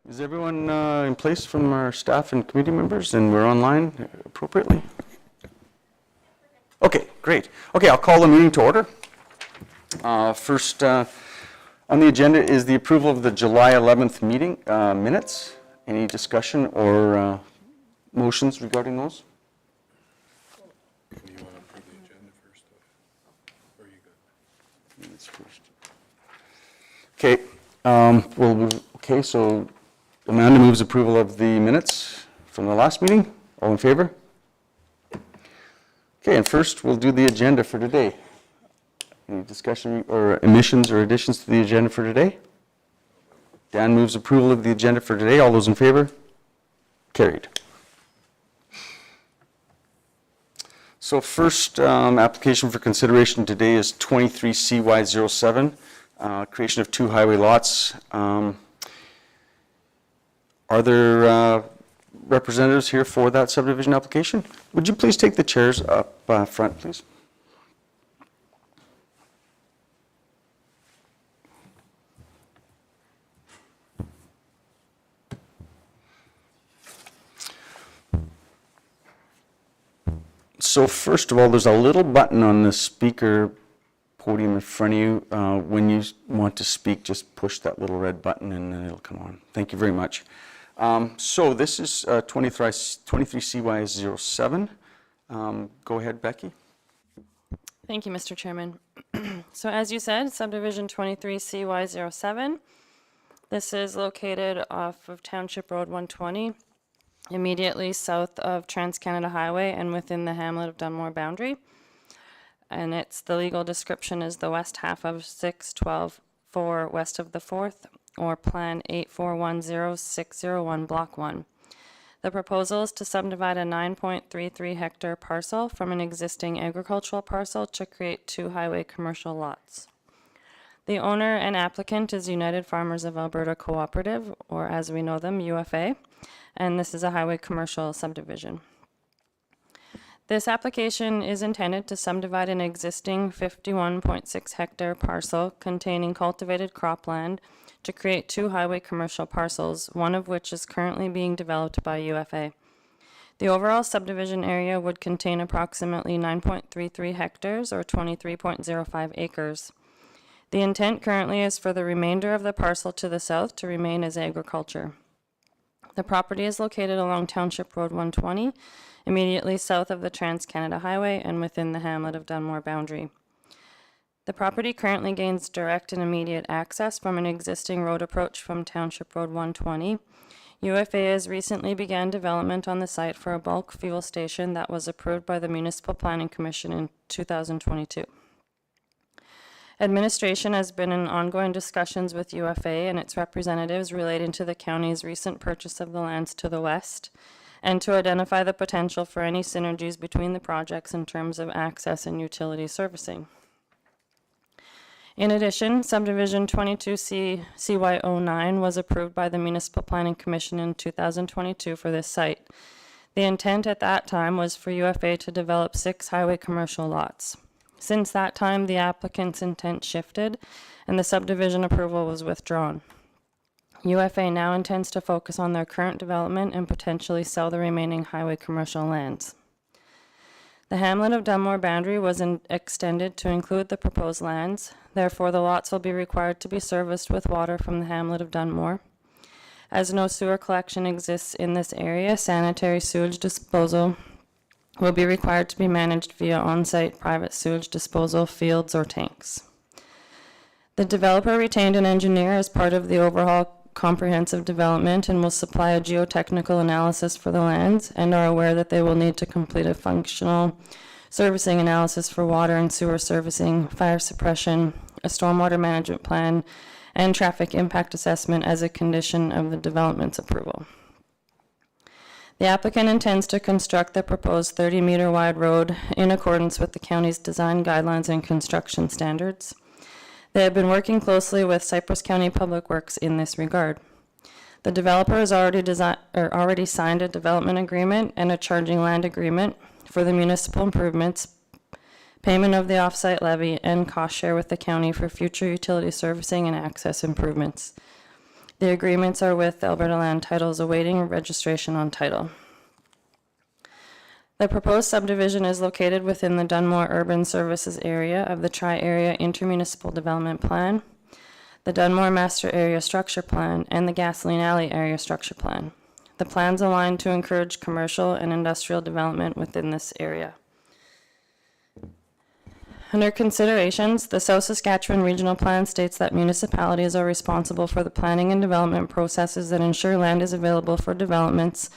Is everyone in place from our staff and committee members, and we're online appropriately? Okay, great. Okay, I'll call the meeting to order. First on the agenda is the approval of the July 11th meeting minutes. Any discussion or motions regarding those? Do you want to approve the agenda first, or are you good? Minutes first. Okay, okay, so Amanda moves approval of the minutes from the last meeting. All in favor? Okay, and first we'll do the agenda for today. Any discussion or omissions or additions to the agenda for today? Dan moves approval of the agenda for today. All those in favor? Carried. So first application for consideration today is 23CY07, creation of 2 highway lots. Are there representatives here for that subdivision application? Would you please take the chairs up front, please? So first of all, there's a little button on the speaker podium in front of you. When you want to speak, just push that little red button and then it'll come on. Thank you very much. So this is 23CY07. Go ahead, Becky. Thank you, Mr. Chairman. So as you said, subdivision 23CY07. This is located off of Township Road 120, immediately south of Trans-Canada Highway and within the hamlet of Dunmore boundary. And the legal description is the west half of 612-4 west of the 4th, or Plan 8410601, Block 1. The proposal is to subdivide a 9.33 hectare parcel from an existing agricultural parcel to create 2 highway commercial lots. The owner and applicant is United Farmers of Alberta Cooperative, or as we know them, UFA, and this is a highway commercial subdivision. This application is intended to subdivide an existing 51.6 hectare parcel containing cultivated cropland to create 2 highway commercial parcels, one of which is currently being developed by UFA. The overall subdivision area would contain approximately 9.33 hectares or 23.05 acres. The intent currently is for the remainder of the parcel to the south to remain as agriculture. The property is located along Township Road 120, immediately south of the Trans-Canada Highway and within the hamlet of Dunmore boundary. The property currently gains direct and immediate access from an existing road approach from Township Road 120. UFA has recently began development on the site for a bulk fuel station that was approved by the Municipal Planning Commission in 2022. Administration has been in ongoing discussions with UFA and its representatives relating to the county's recent purchase of the lands to the west, and to identify the potential for any synergies between the projects in terms of access and utility servicing. In addition, subdivision 22CY09 was approved by the Municipal Planning Commission in 2022 for this site. The intent at that time was for UFA to develop 6 highway commercial lots. Since that time, the applicant's intent shifted and the subdivision approval was withdrawn. UFA now intends to focus on their current development and potentially sell the remaining highway commercial lands. The hamlet of Dunmore boundary was extended to include the proposed lands. Therefore, the lots will be required to be serviced with water from the hamlet of Dunmore. As no sewer collection exists in this area, sanitary sewage disposal will be required to be managed via on-site private sewage disposal fields or tanks. The developer retained an engineer as part of the overall comprehensive development and will supply a geotechnical analysis for the lands, and are aware that they will need to complete a functional servicing analysis for water and sewer servicing, fire suppression, a stormwater management plan, and traffic impact assessment as a condition of the development's approval. The applicant intends to construct the proposed 30-meter wide road in accordance with the county's design guidelines and construction standards. They have been working closely with Cypress County Public Works in this regard. The developer has already signed a development agreement and a charging land agreement for the municipal improvements, payment of the off-site levy, and cost share with the county for future utility servicing and access improvements. The agreements are with Alberta Land Titles awaiting registration on title. The proposed subdivision is located within the Dunmore Urban Services area of the Tri-Area Intermunicipal Development Plan, the Dunmore Master Area Structure Plan, and the Gasoline Alley Area Structure Plan. The plans align to encourage commercial and industrial development within this area. Under considerations, the South Saskatchewan Regional Plan states that municipalities are responsible for the planning and development processes that ensure land is available for developments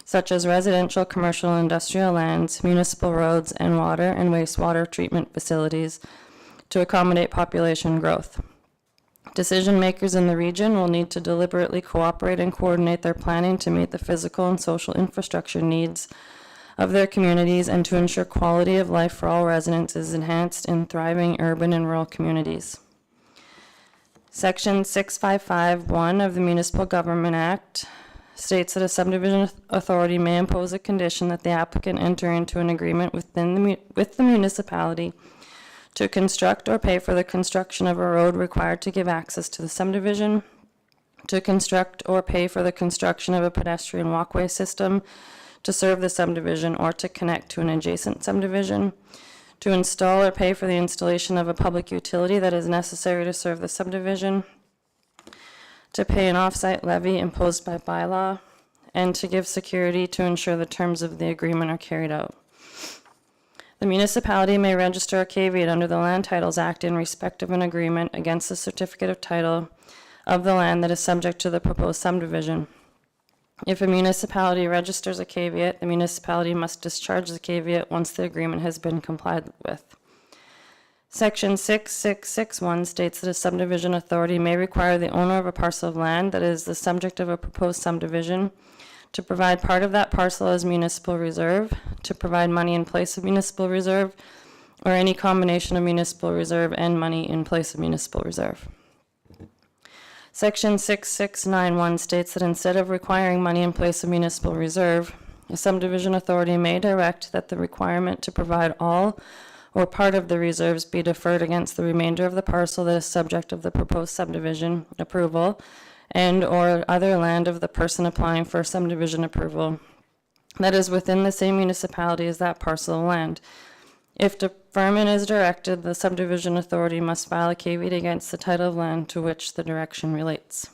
such as residential, commercial, and industrial lands, municipal roads, and water and wastewater treatment facilities to accommodate population growth. Decision makers in the region will need to deliberately cooperate and coordinate their planning to meet the physical and social infrastructure needs of their communities and to ensure quality of life for all residents is enhanced in thriving urban and rural communities. Section 655(1) of the Municipal Government Act states that a subdivision authority may impose a condition that the applicant enter into an agreement with the municipality to construct or pay for the construction of a road required to give access to the subdivision, to construct or pay for the construction of a pedestrian walkway system to serve the subdivision or to connect to an adjacent subdivision, to install or pay for the installation of a public utility that is necessary to serve the subdivision, to pay an off-site levy imposed by bylaw, and to give security to ensure the terms of the agreement are carried out. The municipality may register a caveat under the Land Titles Act in respect of an agreement against the certificate of title of the land that is subject to the proposed subdivision. If a municipality registers a caveat, the municipality must discharge the caveat once the agreement has been complied with. Section 6661 states that a subdivision authority may require the owner of a parcel of land that is the subject of a proposed subdivision to provide part of that parcel as municipal reserve, to provide money in place of municipal reserve, or any combination of municipal reserve and money in place of municipal reserve. Section 6691 states that instead of requiring money in place of municipal reserve, a subdivision authority may direct that the requirement to provide all or part of the reserves be deferred against the remainder of the parcel that is subject of the proposed subdivision approval and or other land of the person applying for subdivision approval that is within the same municipality as that parcel of land. If deferment is directed, the subdivision authority must file a caveat against the title of land to which the direction relates.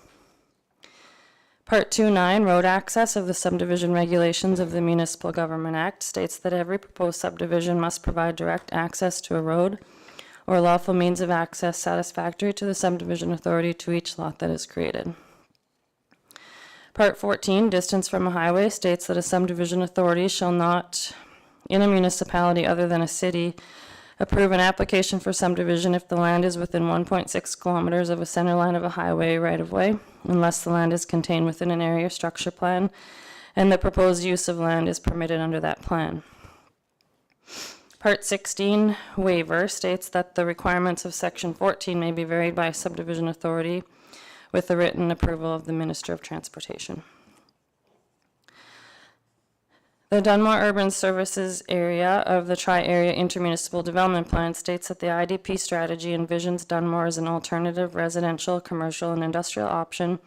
Part 2.9, Road Access of the Subdivision Regulations of the Municipal Government Act, states that every proposed subdivision must provide direct access to a road or lawful means of access satisfactory to the subdivision authority to each lot that is created. Part 14, Distance from a highway, states that a subdivision authority shall not, in a municipality other than a city, approve an application for subdivision if the land is within 1.6 kilometers of a center line of a highway right-of-way, unless the land is contained within an area structure plan and the proposed use of land is permitted under that plan. Part 16, Waiver, states that the requirements of Section 14 may be varied by a subdivision authority with the written approval of the Minister of Transportation. The Dunmore Urban Services area of the Tri-Area Intermunicipal Development Plan states that the IDP strategy envisions Dunmore as an alternative residential, commercial, and industrial option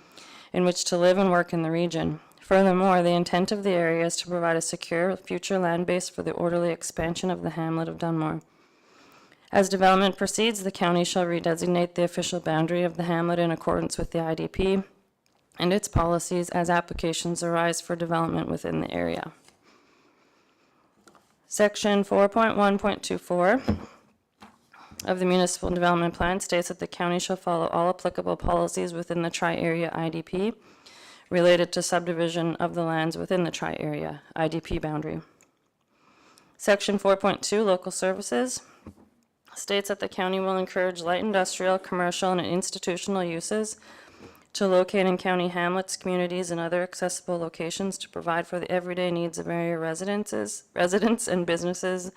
in which to live and work in the region. Furthermore, the intent of the area is to provide a secure future land base for the orderly expansion of the hamlet of Dunmore. As development proceeds, the county shall redesignate the official boundary of the hamlet in accordance with the IDP and its policies as applications arise for development within the area. Section 4.1.24 of the Municipal Development Plan states that the county shall follow all applicable policies within the Tri-Area IDP related to subdivision of the lands within the Tri-Area IDP boundary. Section 4.2, Local Services, states that the county will encourage light industrial, commercial, and institutional uses to locate in county hamlets, communities, and other accessible locations to provide for the everyday needs of area residents and businesses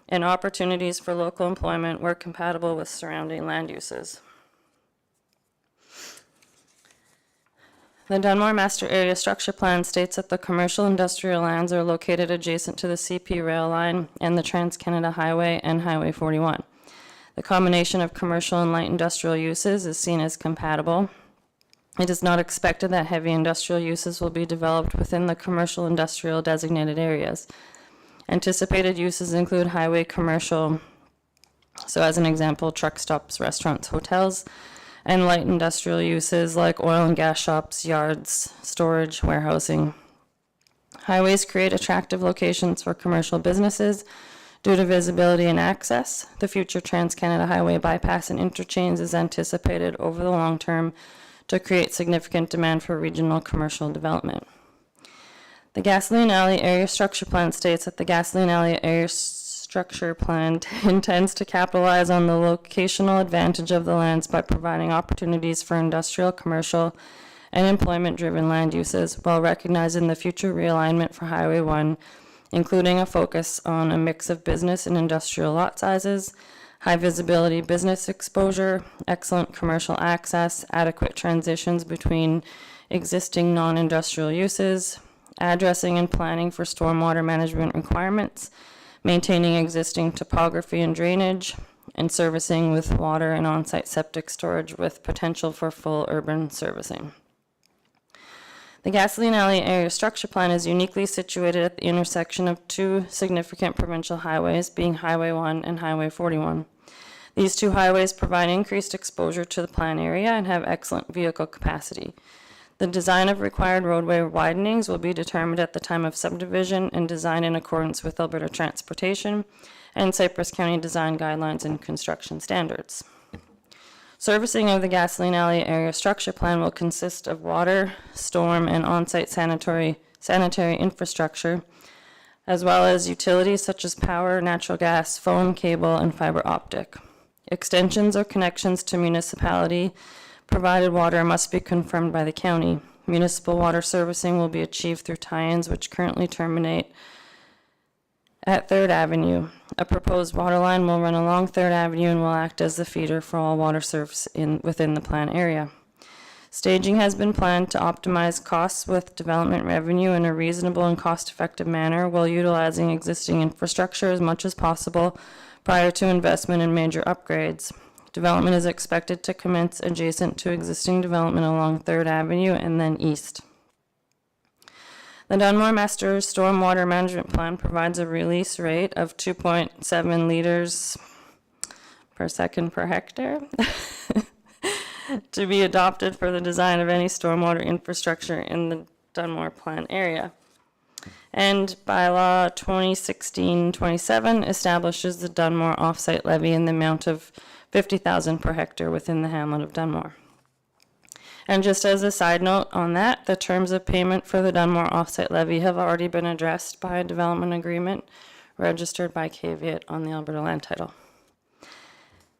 and opportunities for local employment where compatible with surrounding land uses. The Dunmore Master Area Structure Plan states that the commercial industrial lands are located adjacent to the CP rail line and the Trans-Canada Highway and Highway 41. The combination of commercial and light industrial uses is seen as compatible It is not expected that heavy industrial uses will be developed within the commercial industrial designated areas. Anticipated uses include highway commercial, so as an example, truck stops, restaurants, hotels, and light industrial uses like oil and gas shops, yards, storage, warehousing. Highways create attractive locations for commercial businesses due to visibility and access. The future Trans-Canada Highway bypass and interchange is anticipated over the long term to create significant demand for regional commercial development. The Gasoline Alley Area Structure Plan states that the Gasoline Alley Area Structure Plan intends to capitalize on the locational advantage of the lands by providing opportunities for industrial, commercial, and employment-driven land uses while recognizing the future realignment for Highway 1, including a focus on a mix of business and industrial lot sizes, high visibility business exposure, excellent commercial access, adequate transitions between existing non-industrial uses, addressing and planning for stormwater management requirements, maintaining existing topography and drainage, and servicing with water and on-site septic storage with potential for full urban servicing. The Gasoline Alley Area Structure Plan is uniquely situated at the intersection of two significant provincial highways, being Highway 1 and Highway 41. These two highways provide increased exposure to the plan area and have excellent vehicle capacity. The design of required roadway widenings will be determined at the time of subdivision and designed in accordance with Alberta Transportation and Cypress County Design Guidelines and Construction Standards. Servicing of the Gasoline Alley Area Structure Plan will consist of water, storm, and on-site sanitary infrastructure, as well as utilities such as power, natural gas, phone, cable, and fiber optic. Extensions or connections to municipality provided water must be confirmed by the county. Municipal water servicing will be achieved through tie-ins which currently terminate at 3rd Avenue. A proposed water line will run along 3rd Avenue and will act as the feeder for all water service within the plan area. Staging has been planned to optimize costs with development revenue in a reasonable and cost-effective manner while utilizing existing infrastructure as much as possible prior to investment in major upgrades. Development is expected to commence adjacent to existing development along 3rd Avenue and then east. The Dunmore Master Stormwater Management Plan provides a release rate of 2.7 liters per second per hectare to be adopted for the design of any stormwater infrastructure in the Dunmore Plan area. And bylaw 2016-27 establishes the Dunmore offsite levy in the amount of $50,000 per hectare within the hamlet of Dunmore. And just as a side note on that, the terms of payment for the Dunmore offsite levy have already been addressed by a development agreement registered by caveat on the Alberta land title.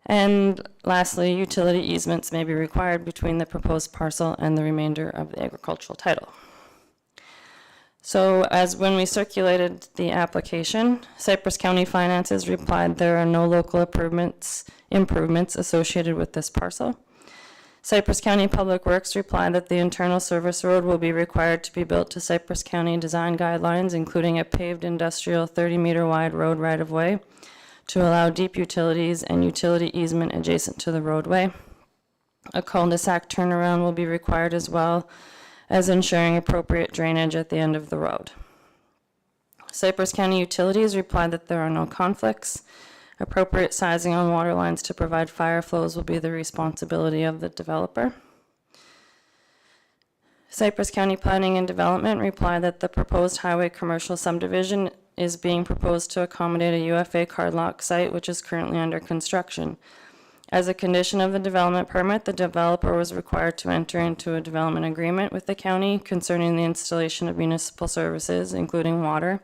And lastly, utility easements may be required between the proposed parcel and the remainder of the agricultural title. So as when we circulated the application, Cypress County Finances replied there are no local improvements associated with this parcel. Cypress County Public Works replied that the internal service road will be required to be built to Cypress County design guidelines, including a paved industrial 30-meter wide road right-of-way to allow deep utilities and utility easement adjacent to the roadway. A cul-de-sac turnaround will be required as well as ensuring appropriate drainage at the end of the road. Cypress County Utilities replied that there are no conflicts. Appropriate sizing on water lines to provide fire flows will be the responsibility of the developer. Cypress County Planning and Development replied that the proposed highway commercial subdivision is being proposed to accommodate a UFA cardlock site which is currently under construction. As a condition of the development permit, the developer was required to enter into a development agreement with the county concerning the installation of municipal services, including water,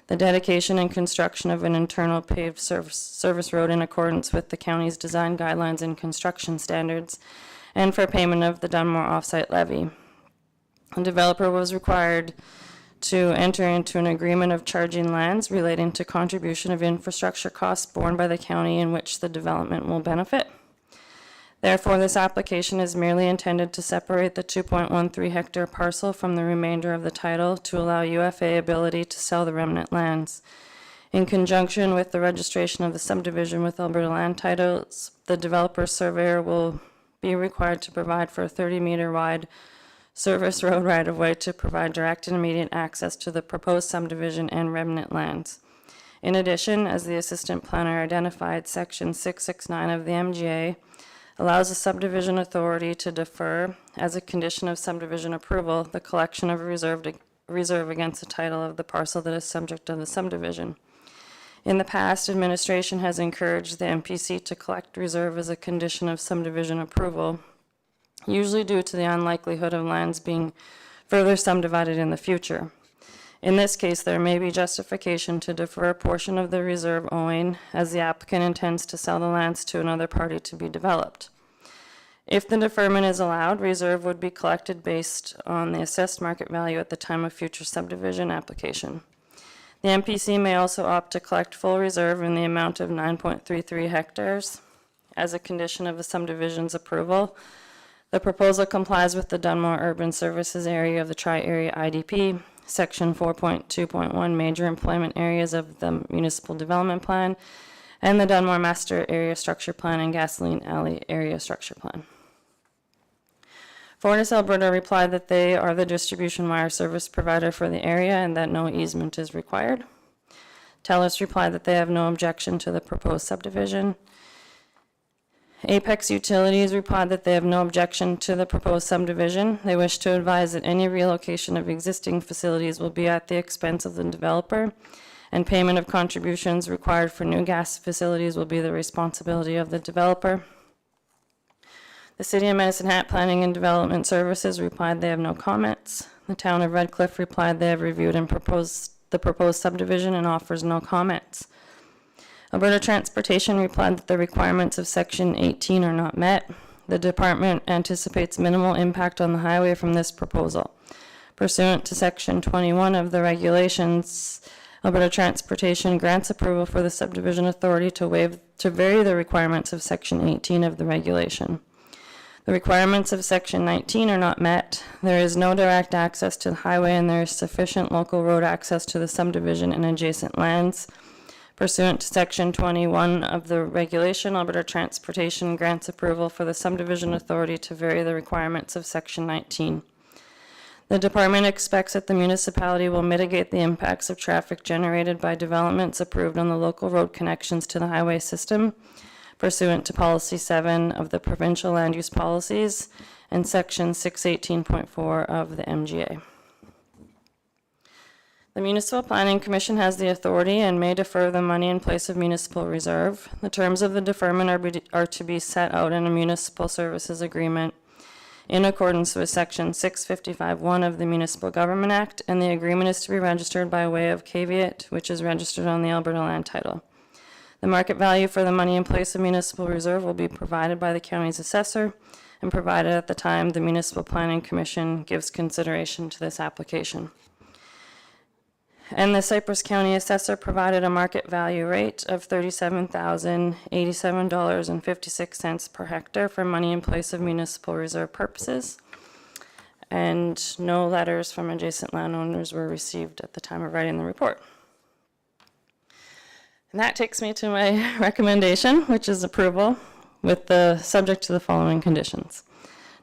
the dedication and construction of an internal paved service road in accordance with the county's design guidelines and construction standards, and for payment of the Dunmore offsite levy. The developer was required to enter into an agreement of charging lands relating to contribution of infrastructure costs borne by the county in which the development will benefit. Therefore, this application is merely intended to separate the 2.13 hectare parcel from the remainder of the title to allow UFA ability to sell the remnant lands. In conjunction with the registration of the subdivision with Alberta land titles, the developer surveyor will be required to provide for a 30-meter wide service road right-of-way to provide direct and immediate access to the proposed subdivision and remnant lands. In addition, as the Assistant Planner identified, Section 669 of the MGA allows the subdivision authority to defer, as a condition of subdivision approval, the collection of reserve against the title of the parcel that is subject of the subdivision. In the past, administration has encouraged the MPC to collect reserve as a condition of subdivision approval, usually due to the unlikelihood of lands being further subdivided in the future. In this case, there may be justification to defer a portion of the reserve owing, as the applicant intends to sell the lands to another party to be developed. If the deferment is allowed, reserve would be collected based on the assessed market value at the time of future subdivision application. The MPC may also opt to collect full reserve in the amount of 9.33 hectares as a condition of the subdivision's approval. The proposal complies with the Dunmore Urban Services Area of the Tri-Area IDP, Section 4.2.1 Major Employment Areas of the Municipal Development Plan, and the Dunmore Master Area Structure Plan and Gasoline Alley Area Structure Plan. Fortis Alberta replied that they are the distribution wire service provider for the area and that no easement is required. TELUS replied that they have no objection to the proposed subdivision. Apex Utilities replied that they have no objection to the proposed subdivision. They wish to advise that any relocation of existing facilities will be at the expense of the developer, and payment of contributions required for new gas facilities will be the responsibility of the developer. The City of Medicine Hat Planning and Development Services replied they have no comments. The Town of Red Cliff replied they have reviewed and proposed the proposed subdivision and offers no comments. Alberta Transportation replied that the requirements of Section 18 are not met. The department anticipates minimal impact on the highway from this proposal. Pursuant to Section 21 of the regulations, Alberta Transportation grants approval for the subdivision authority to vary the requirements of Section 18 of the regulation. The requirements of Section 19 are not met. There is no direct access to the highway, and there is sufficient local road access to the subdivision and adjacent lands. Pursuant to Section 21 of the regulation, Alberta Transportation grants approval for the subdivision authority to vary the requirements of Section 19. The department expects that the municipality will mitigate the impacts of traffic generated by developments approved on the local road connections to the highway system, pursuant to Policy 7 of the Provincial Land Use Policies and Section 618.4 of the MGA. The Municipal Planning Commission has the authority and may defer the money in place of municipal reserve. The terms of the deferment are to be set out in a municipal services agreement in accordance with Section 655(1) of the Municipal Government Act, and the agreement is to be registered by way of caveat, which is registered on the Alberta Land Title. The market value for the money in place of municipal reserve will be provided by the county's assessor and provided at the time the Municipal Planning Commission gives consideration to this application. And the Cypress County assessor provided a market value rate of $37,087.56 per hectare for money in place of municipal reserve purposes. And no letters from adjacent landowners were received at the time of writing the report. And that takes me to my recommendation, which is approval with the subject to the following conditions.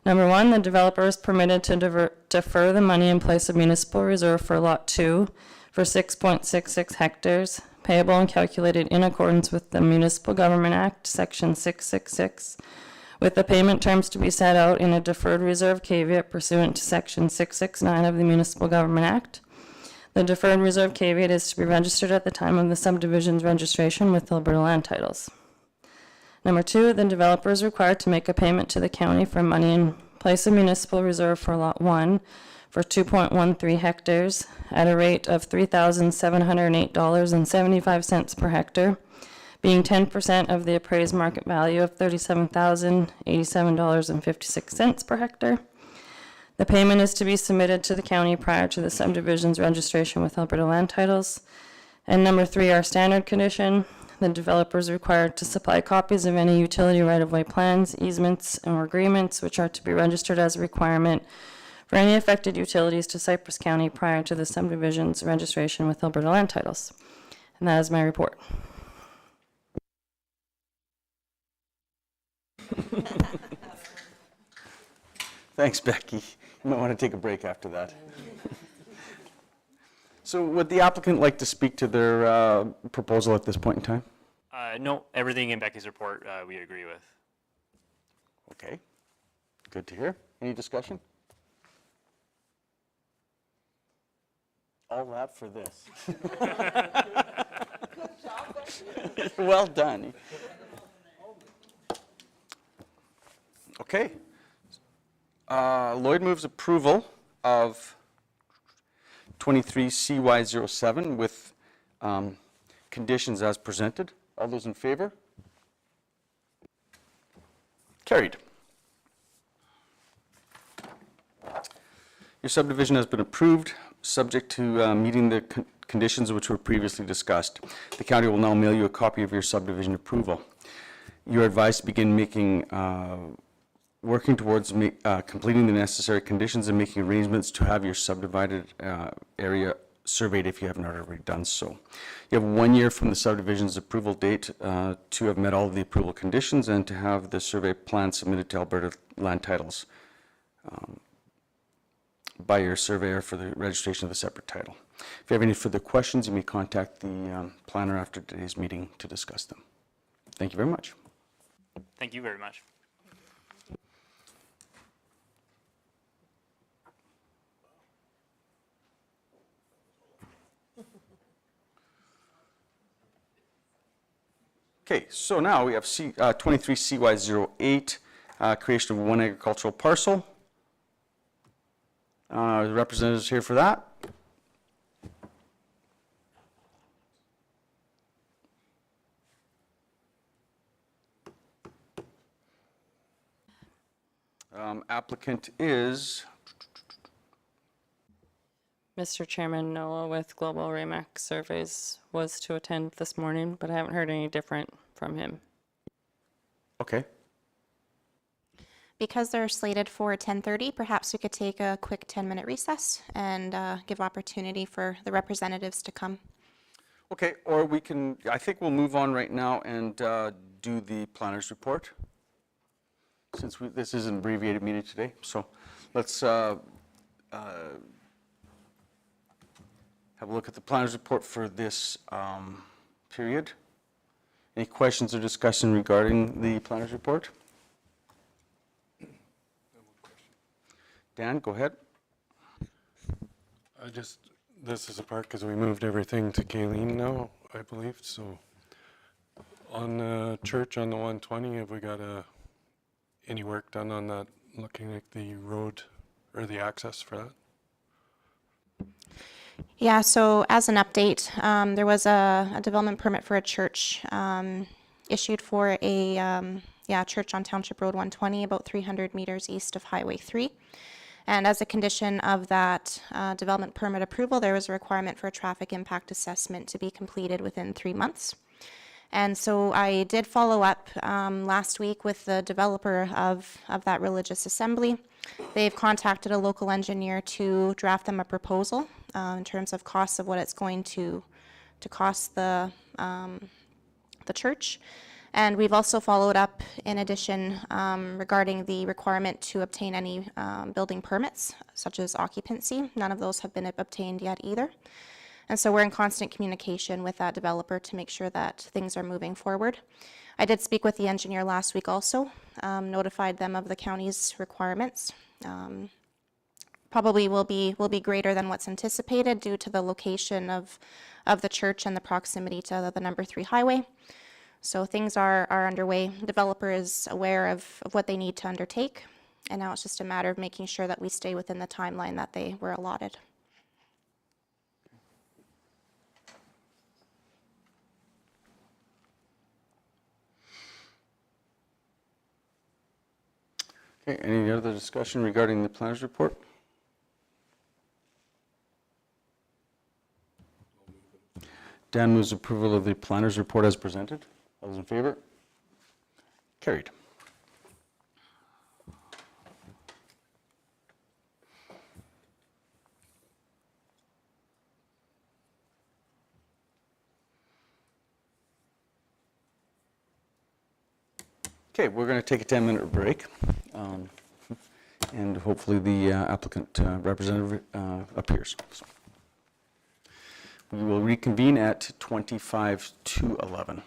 Number 1, the developer is permitted to defer the money in place of municipal reserve for Lot 2 for 6.66 hectares, payable and calculated in accordance with the Municipal Government Act, Section 666, with the payment terms to be set out in a deferred reserve caveat pursuant to Section 669 of the Municipal Government Act. The deferred reserve caveat is to be registered at the time of the subdivision's registration with Alberta Land Titles. Number 2, the developer is required to make a payment to the county for money in place of municipal reserve for Lot 1 for 2.13 hectares at a rate of $3,708.75 per hectare, being 10% of the appraised market value of $37,087.56 per hectare. The payment is to be submitted to the county prior to the subdivision's registration with Alberta Land Titles. And number 3, our standard condition, the developer is required to supply copies of any utility right-of-way plans, easements, or agreements which are to be registered as a requirement for any affected utilities to Cypress County prior to the subdivision's registration with Alberta Land Titles. And that is my report. Thanks, Becky. You might want to take a break after that. So would the applicant like to speak to their proposal at this point in time? No, everything in Becky's report we agree with. Okay, good to hear. Any discussion? All that for this. Good job. Well done. Okay. Lloyd moves approval of 23 CY07 with conditions as presented. All those in favor? Carried. Your subdivision has been approved, subject to meeting the conditions which were previously discussed. The county will now mail you a copy of your subdivision approval. You are advised to begin working towards completing the necessary conditions and making arrangements to have your subdivided area surveyed if you have not already done so. You have 1 year from the subdivision's approval date to have met all of the approval conditions and to have the survey plan submitted to Alberta Land Titles by your surveyor for the registration of the separate title. If you have any further questions, you may contact the planner after today's meeting to discuss them. Thank you very much. Thank you very much. Okay, so now we have 23 CY08, creation of one agricultural parcel. The representatives here for that. Applicant is, Mr. Chairman, Noah with Global Remax Surveys was to attend this morning, but I haven't heard any different from him. okay, Because they're slated for 10:30, perhaps we could take a quick 10-minute recess and give opportunity for the representatives to come. okay, or we can, I think we'll move on right now and do the planner's report, since this is an abbreviated meeting today. So let's have a look at the planner's report for this period. Any questions or discussion regarding the planner's report? Dan, go ahead. This is a part because we moved everything to Kayleen now, I believe, so. On the church on the 120, have we got any work done on that, looking at the road or the access for that? Yeah, so as an update, there was a development permit for a church issued for a church on Township Road 120, about 300 meters east of Highway 3. And as a condition of that development permit approval, there was a requirement for a traffic impact assessment to be completed within 3 months. And so I did follow up last week with the developer of that religious assembly. They've contacted a local engineer to draft them a proposal in terms of costs of what it's going to cost the church. And we've also followed up, in addition, regarding the requirement to obtain any building permits, such as occupancy. None of those have been obtained yet either. And so we're in constant communication with that developer to make sure that things are moving forward. I did speak with the engineer last week also, notified them of the county's requirements. Probably will be greater than what's anticipated due to the location of the church and the proximity to the number 3 highway. So things are underway. The developer is aware of what they need to undertake, and now it's just a matter of making sure that we stay within the timeline that they were allotted. Okay, any other discussion regarding the planner's report? Dan moves approval of the planner's report as presented. All those in favor? Carried. Okay, we're going to take a 10-minute break. and hopefully the applicant representative appears. We will reconvene at 25 to 11.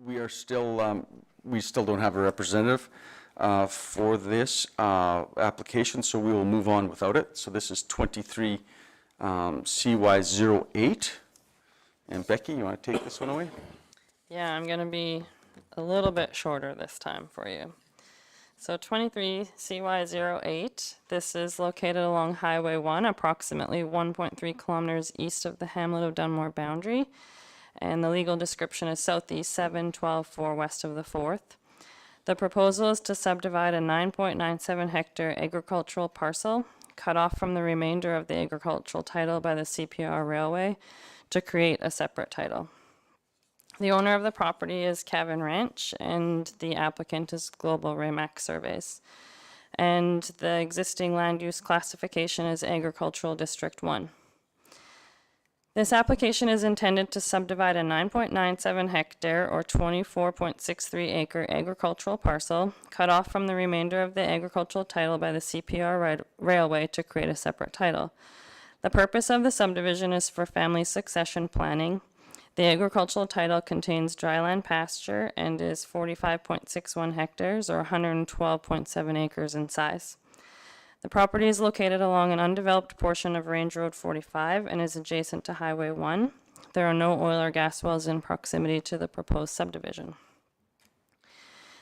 we are still, we still don't have a representative for this application, so we will move on without it. So this is 23 CY08. And Becky, you want to take this one away? Yeah, I'm going to be a little bit shorter this time for you. So 23 CY08, this is located along Highway 1, approximately 1.3 kilometers east of the hamlet of Dunmore boundary. And the legal description is southeast 712-4 west of the 4th. The proposal is to subdivide a 9.97 hectare agricultural parcel, cut off from the remainder of the agricultural title by the CPR Railway, to create a separate title. The owner of the property is Kevin Ranch, and the applicant is Global Remax Surveys. And the existing land use classification is Agricultural District 1. This application is intended to subdivide a 9.97 hectare or 24.63 acre agricultural parcel, cut off from the remainder of the agricultural title by the CPR Railway to create a separate title. The purpose of the subdivision is for family succession planning. The agricultural title contains dryland pasture and is 45.61 hectares or 112.7 acres in size. The property is located along an undeveloped portion of Range Road 45 and is adjacent to Highway 1. There are no oil or gas wells in proximity to the proposed subdivision.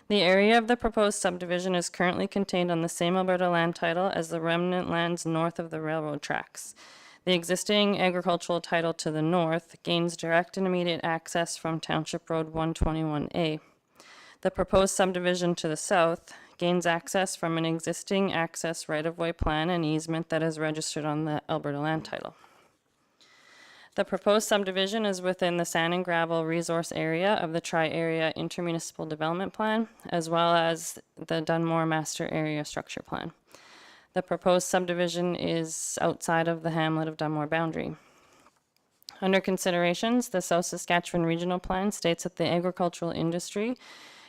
The area of the proposed subdivision is currently contained on the same Alberta land title as the remnant lands north of the railroad tracks. The existing agricultural title to the north gains direct and immediate access from Township Road 121A. The proposed subdivision to the south gains access from an existing access right-of-way plan and easement that is registered on the Alberta land title. The proposed subdivision is within the sand and gravel resource area of the Tri-Area Intermunicipal Development Plan, as well as the Dunmore Master Area Structure Plan. The proposed subdivision is outside of the hamlet of Dunmore boundary. Under considerations, the South Saskatchewan Regional Plan states that the agricultural industry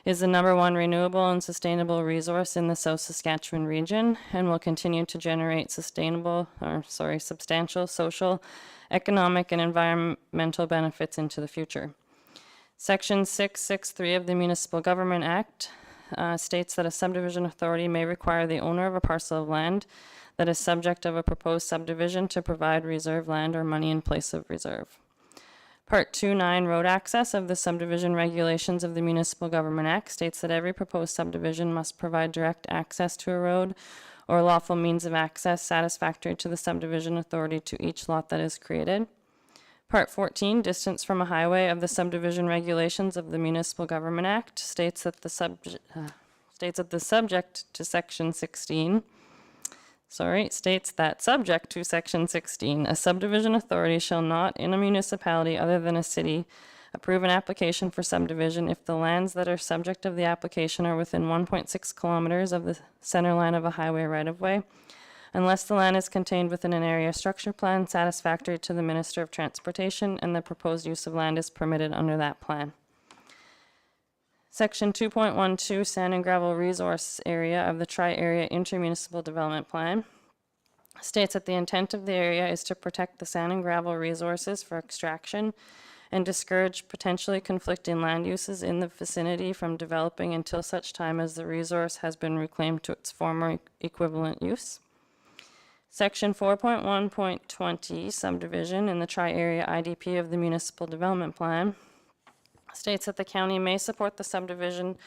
is the #1 renewable and sustainable resource in the South Saskatchewan region and will continue to generate substantial social, economic, and environmental benefits into the future. Section 663 of the Municipal Government Act states that a subdivision authority may require the owner of a parcel of land that is subject of a proposed subdivision to provide reserve land or money in place of reserve. Part 2.9 Road Access of the Subdivision Regulations of the Municipal Government Act states that every proposed subdivision must provide direct access to a road or lawful means of access satisfactory to the subdivision authority to each lot that is created. Part 14, Distance from a Highway of the Subdivision Regulations of the Municipal Government Act, states that the subject to Section 16, a subdivision authority shall not, in a municipality other than a city, approve an application for subdivision if the lands that are subject of the application are within 1.6 kilometers of the center line of a highway right-of-way, unless the land is contained within an area structure plan satisfactory to the Minister of Transportation and the proposed use of land is permitted under that plan. Section 2.12 Sand and Gravel Resource Area of the Tri-Area Intermunicipal Development Plan states that the intent of the area is to protect the sand and gravel resources for extraction and discourage potentially conflicting land uses in the vicinity from developing until such time as the resource has been reclaimed to its former equivalent use. Section 4.1.20 Subdivision in the Tri-Area IDP of the Municipal Development Plan states that the county may support the subdivision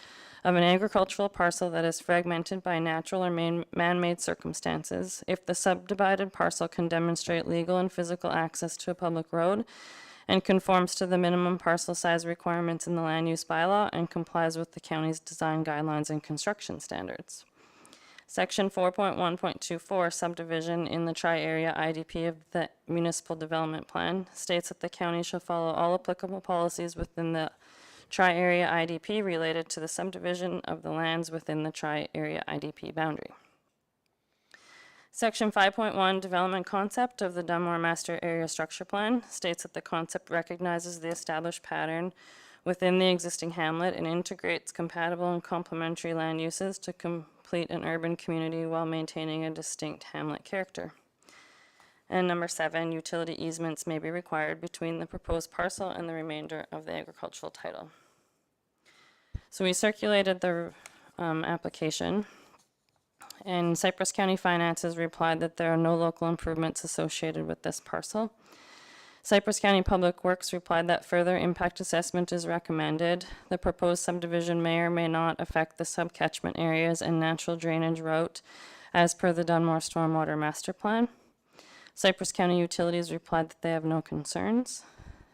of an agricultural parcel that is fragmented by natural or man-made circumstances if the subdivided parcel can demonstrate legal and physical access to a public road and conforms to the minimum parcel size requirements in the land use bylaw and complies with the county's design guidelines and construction standards. Section 4.1.24 Subdivision in the Tri-Area IDP of the Municipal Development Plan states that the county shall follow all applicable policies within the Tri-Area IDP related to the subdivision of the lands within the Tri-Area IDP boundary. Section 5.1 Development Concept of the Dunmore Master Area Structure Plan states that the concept recognizes the established pattern within the existing hamlet and integrates compatible and complementary land uses to complete an urban community while maintaining a distinct hamlet character. And number 7, utility easements may be required between the proposed parcel and the remainder of the agricultural title. So we circulated the application, and Cypress County Finances replied that there are no local improvements associated with this parcel. Cypress County Public Works replied that further impact assessment is recommended. The proposed subdivision may or may not affect the subcatchment areas and natural drainage route as per the Dunmore Stormwater Master Plan. Cypress County Utilities replied that they have no concerns.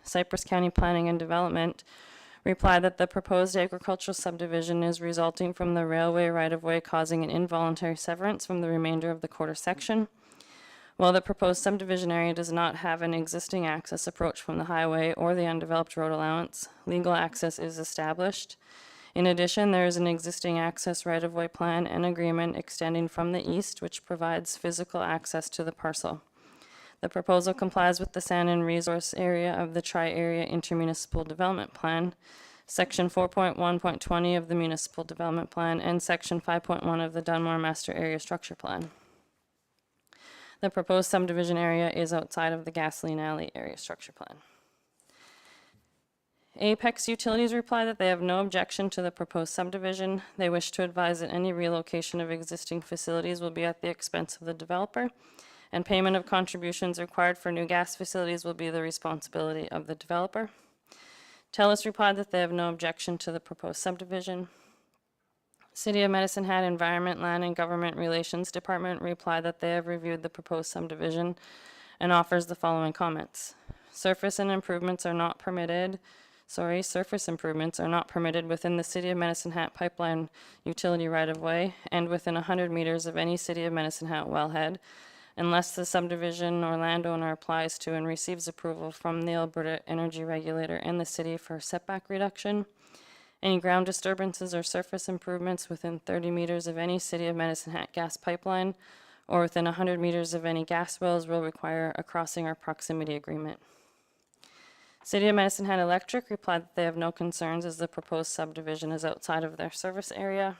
Cypress County Planning and Development replied that the proposed agricultural subdivision is resulting from the railway right-of-way causing an involuntary severance from the remainder of the quarter section. While the proposed subdivision area does not have an existing access approach from the highway or the undeveloped road allowance, legal access is established. In addition, there is an existing access right-of-way plan and agreement extending from the east, which provides physical access to the parcel. The proposal complies with the sand and resource area of the Tri-Area Intermunicipal Development Plan, Section 4.1.20 of the Municipal Development Plan, and Section 5.1 of the Dunmore Master Area Structure Plan. The proposed subdivision area is outside of the Gasoline Alley Area Structure Plan. Apex Utilities reply that they have no objection to the proposed subdivision. They wish to advise that any relocation of existing facilities will be at the expense of the developer, and payment of contributions required for new gas facilities will be the responsibility of the developer. TELUS replied that they have no objection to the proposed subdivision. City of Medicine Hat Environment, Land and Government Relations Department replied that they have reviewed the proposed subdivision and offers the following comments. Surface improvements are not permitted within the City of Medicine Hat pipeline utility right-of-way and within 100 meters of any City of Medicine Hat wellhead, unless the subdivision or landowner applies to and receives approval from the Alberta Energy Regulator and the city for setback reduction. Any ground disturbances or surface improvements within 30 meters of any City of Medicine Hat gas pipeline or within 100 meters of any gas wells will require a crossing or proximity agreement. City of Medicine Hat Electric replied that they have no concerns as the proposed subdivision is outside of their service area.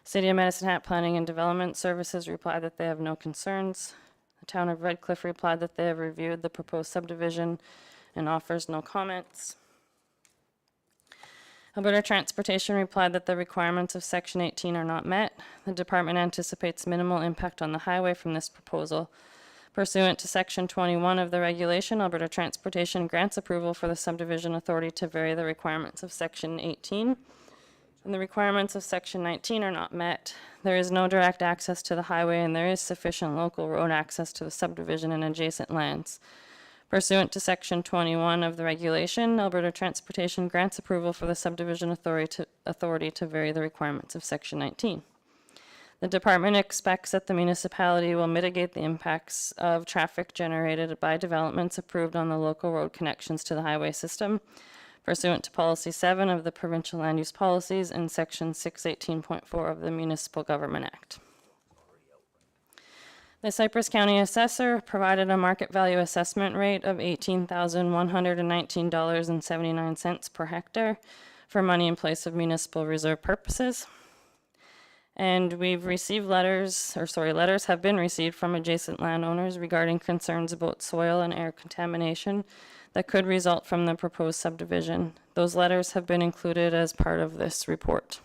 City of Medicine Hat Planning and Development Services replied that they have no concerns. The Town of Red Cliff replied that they have reviewed the proposed subdivision and offers no comments. Alberta Transportation replied that the requirements of Section 18 are not met. The department anticipates minimal impact on the highway from this proposal. Pursuant to Section 21 of the regulation, Alberta Transportation grants approval for the subdivision authority to vary the requirements of Section 18. And the requirements of Section 19 are not met. There is no direct access to the highway, and there is sufficient local road access to the subdivision and adjacent lands. Pursuant to Section 21 of the regulation, Alberta Transportation grants approval for the subdivision authority to vary the requirements of Section 19. The department expects that the municipality will mitigate the impacts of traffic generated by developments approved on the local road connections to the highway system, pursuant to Policy 7 of the Provincial Land Use Policies and Section 618.4 of the Municipal Government Act. The Cypress County Assessor provided a market value assessment rate of $18,119.79 per hectare for money in place of municipal reserve purposes. And we've received letters have been received from adjacent landowners regarding concerns about soil and air contamination that could result from the proposed subdivision. Those letters have been included as part of this report.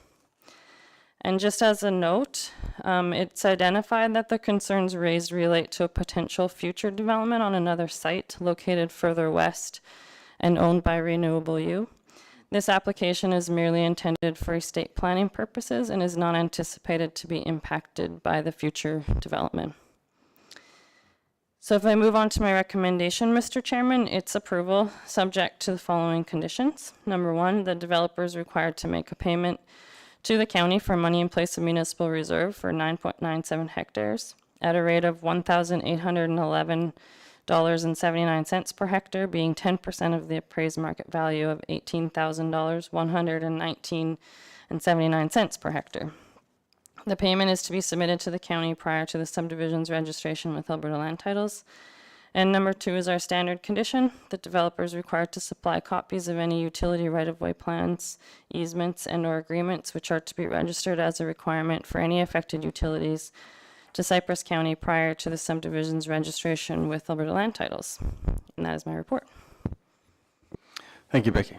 And just as a note, it's identified that the concerns raised relate to a potential future development on another site located further west and owned by Renewable U. This application is merely intended for estate planning purposes and is not anticipated to be impacted by the future development. So if I move on to my recommendation, Mr. Chairman, it's approval subject to the following conditions. Number one, the developer is required to make a payment to the county for money in place of municipal reserve for 9.97 hectares at a rate of $1,811.79 per hectare, being 10% of the appraised market value of $18,119.79 per hectare. The payment is to be submitted to the county prior to the subdivision's registration with Alberta Land Titles. And number two is our standard condition. The developer is required to supply copies of any utility right-of-way plans, easements, and/or agreements which are to be registered as a requirement for any affected utilities to Cypress County prior to the subdivision's registration with Alberta Land Titles. And that is my report. Thank you, Becky.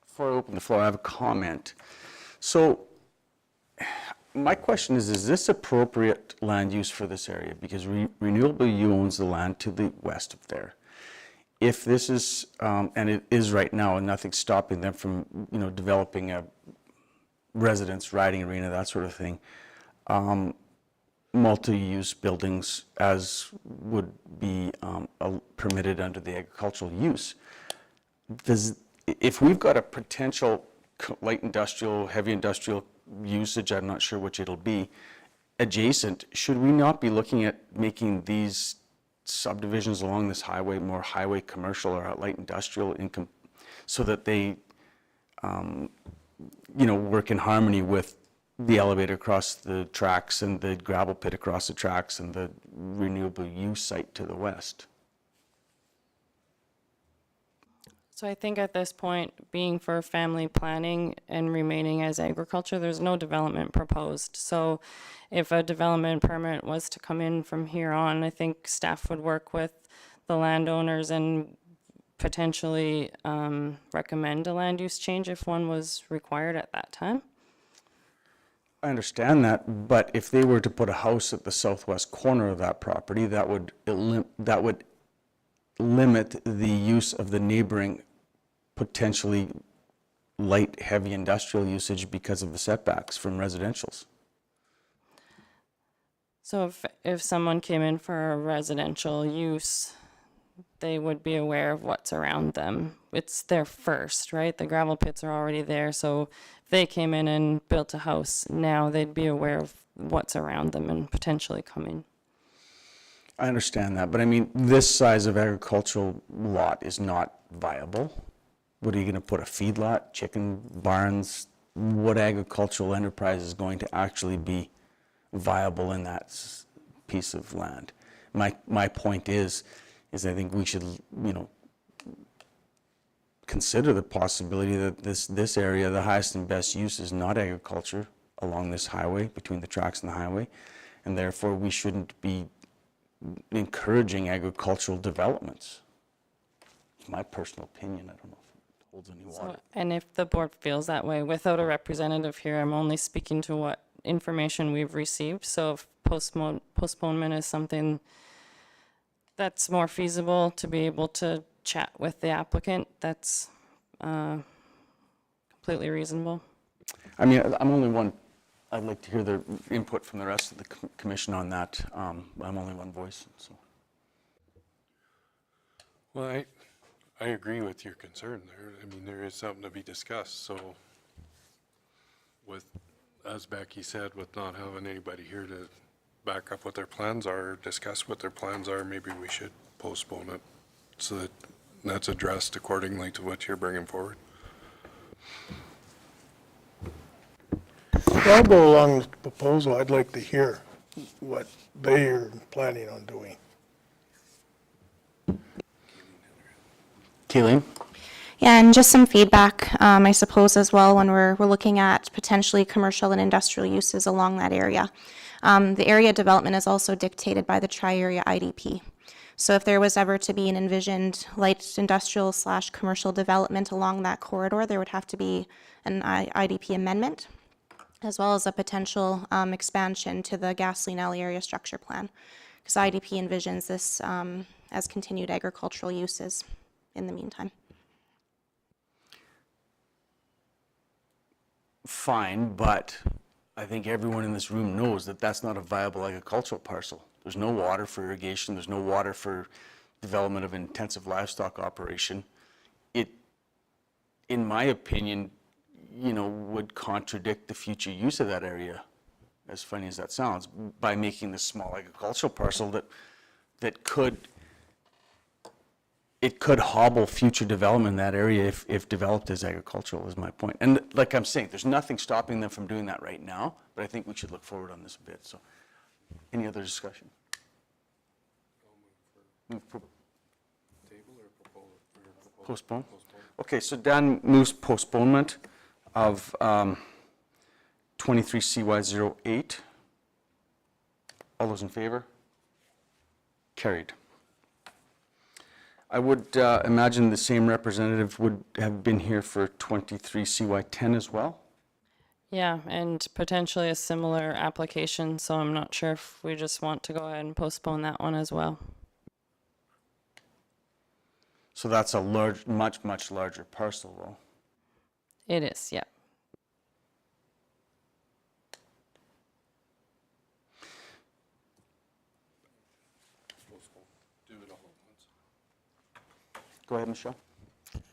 Before I open the floor, I have a comment. So my question is this appropriate land use for this area? Because Renewable U owns the land to the west of there. If this is, and it is right now, and nothing's stopping them from, developing a residence, riding arena, that sort of thing, multi-use buildings as would be permitted under the agricultural use. If we've got a potential light industrial, heavy industrial usage, I'm not sure which it'll be, adjacent, should we not be looking at making these subdivisions along this highway more highway commercial or light industrial income so that they, work in harmony with the elevator across the tracks and the gravel pit across the tracks and the renewable use site to the west? So I think at this point, being for family planning and remaining as agriculture, there's no development proposed. So if a development permit was to come in from here on, I think staff would work with the landowners and potentially recommend a land use change if one was required at that time. I understand that, but if they were to put a house at the southwest corner of that property, that would limit the use of the neighboring potentially light, heavy industrial usage because of the setbacks from residentials. So if someone came in for a residential use, they would be aware of what's around them. It's their first, right? The gravel pits are already there. So if they came in and built a house, now they'd be aware of what's around them and potentially come in. I understand that, but I mean, this size of agricultural lot is not viable. What are you going to put, a feedlot, chicken barns? What agricultural enterprise is going to actually be viable in that piece of land? My point is I think we should, consider the possibility that this area, the highest and best use is not agriculture along this highway, between the tracks and the highway, and therefore we shouldn't be encouraging agricultural developments. It's my personal opinion. I don't know if it holds any water. So, and if the board feels that way, without a representative here, I'm only speaking to what information we've received. So if postponement is something that's more feasible to be able to chat with the applicant, that's completely reasonable. I mean, I'm only one. I'd like to hear the input from the rest of the commission on that. I'm only one voice, so. Well, I agree with your concern there. I mean, there is something to be discussed, so with, as Becky said, with not having anybody here to back up what their plans are, or discuss what their plans are, maybe we should postpone it so that that's addressed accordingly to what you're bringing forward. I'll go along with the proposal. I'd like to hear what they are planning on doing. Kayleen? Yeah, and just some feedback, I suppose, as well, when we're looking at potentially commercial and industrial uses along that area. The area development is also dictated by the tri-area IDP. So if there was ever to be an envisioned light industrial / commercial development along that corridor, there would have to be an IDP amendment, as well as a potential expansion to the Gasoline Alley area structure plan, because IDP envisions this as continued agricultural uses in the meantime. Fine, but I think everyone in this room knows that that's not a viable agricultural parcel. There's no water for irrigation, there's no water for development of intensive livestock operation. It, in my opinion, would contradict the future use of that area, as funny as that sounds, by making this small agricultural parcel that could hobble future development in that area if developed as agricultural, is my point. And like I'm saying, there's nothing stopping them from doing that right now, but I think we should look forward on this a bit. So, any other discussion? Postpone? Okay, so Dan moves postponement of 23CY08. All those in favor? Carried. I would imagine the same representative would have been here for 23 CY10 as well. Yeah, and potentially a similar application, so I'm not sure if we just want to go ahead and postpone that one as well. So that's a large, much larger parcel though. It is, yeah. Go ahead, Michelle.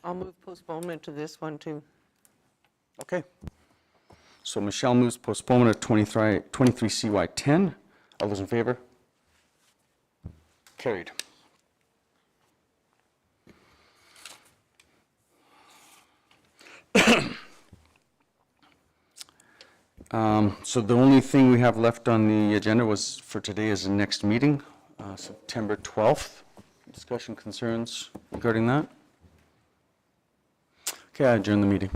I'll move postponement to this one too. Okay. So Michelle moves postponement of 23 CY10. All those in favor? Carried. So the only thing we have left on the agenda was for today is the next meeting, September 12th. Discussion concerns regarding that? Okay, I adjourn the meeting.